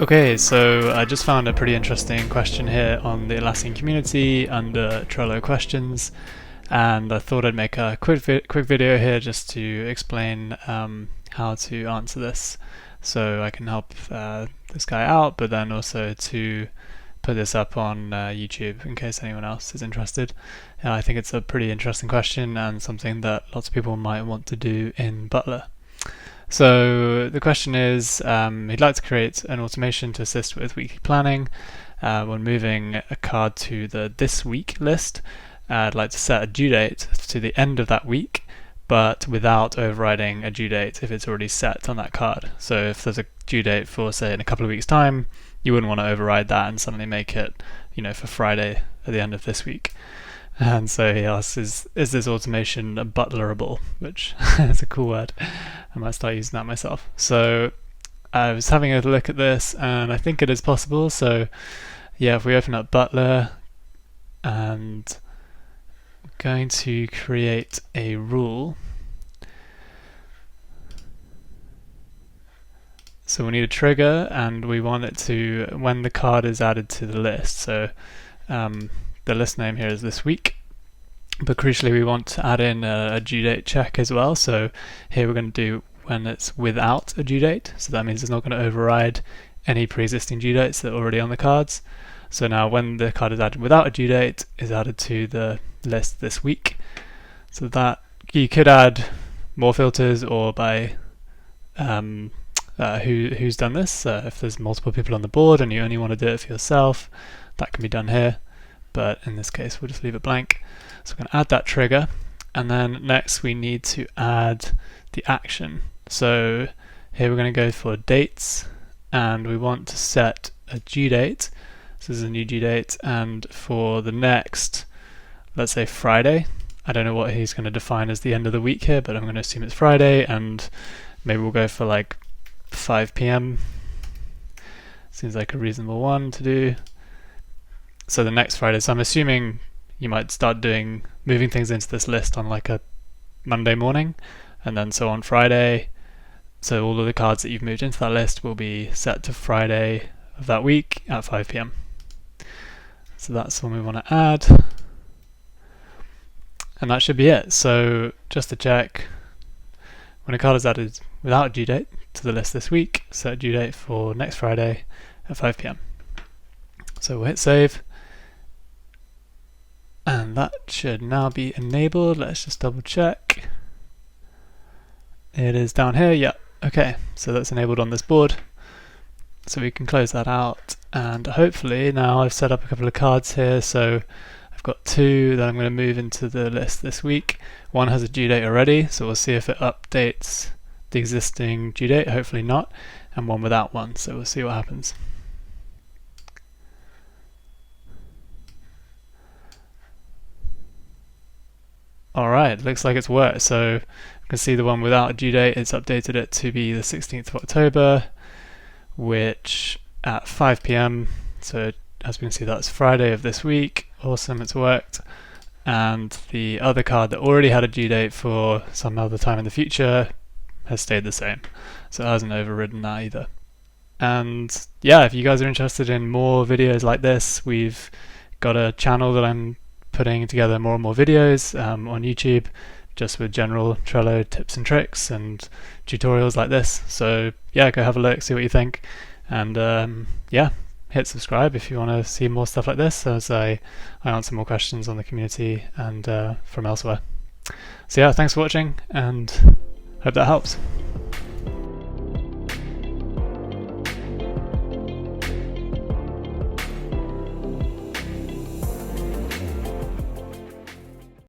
Okay, so I just found a pretty interesting question here on the Atlassian community under Trello questions, and I thought I'd make a quick video here just to explain how to answer this, so I can help this guy out, but then also to put this up on YouTube in case anyone else is interested. I think it's a pretty interesting question and something that lots of people might want to do in Butler. So the question is, he'd like to create an automation to assist with weekly planning. When moving a card to the this week list, I'd like to set a due date to the end of that week, but without overriding a due date if it's already set on that card. So if there's a due date for, say, in a couple of weeks' time, you wouldn't want to override that and suddenly make it, for Friday at the end of this week. And so he asks, is this automation butlerable? Which is a cool word. I might start using that myself. So I was having a look at this, and I think it is possible. So yeah, if we open up Butler, and we're going to create a rule. So we need a trigger, and we want it to, when the card is added to the list. So the list name here is this week, but crucially we want to add in a due date check as well. So here we're going to do when it's without a due date, so that means it's not going to override any pre-existing due dates that are already on the cards. So now when the card is added without a due date is added to the list this week. So that you could add more filters or by who's done this. If there's multiple people on the board and you only want to do it for yourself, that can be done here. But in this case, we'll just leave it blank. So we're going to add that trigger, and then next we need to add the action. So here we're going to go for dates, and we want to set a due date. So this is a new due date, and for the next, let's say Friday. I don't know what he's going to define as the end of the week here, but I'm going to assume it's Friday, and maybe we'll go for like 5 p.m. Seems like a reasonable one to do. So the next Friday, so I'm assuming you might start moving things into this list on like a Monday morning, and then so on Friday, so all of the cards that you've moved into that list will be set to Friday of that week at 5 p.m. So that's the one we want to add, and that should be it. So just to check, when a card is added without a due date to the list this week, set a due date for next Friday at 5 p.m. So we'll hit save. And that should now be enabled. Let's just double check. It is down here, yeah. Okay, so that's enabled on this board. So we can close that out, and hopefully now I've set up a couple of cards here. So I've got 2 that I'm going to move into the list this week. One has a due date already, so we'll see if it updates the existing due date, hopefully not, and one without one, so we'll see what happens. Alright, looks like it's worked. So you can see the one without a due date, it's updated it to be the 16th of October, which at 5 p.m. So as we can see, that's Friday of this week. Awesome, it's worked. And the other card that already had a due date for some other time in the future has stayed the same. So it hasn't overridden that either. And yeah, if you guys are interested in more videos like this, we've got a channel that I'm putting together more and more videos on YouTube, just with general Trello tips and tricks and tutorials like this. So yeah, go have a look, see what you think, and yeah, hit subscribe if you want to see more stuff like this, as I answer more questions on the community and from elsewhere. So yeah, thanks for watching, and hope that helps.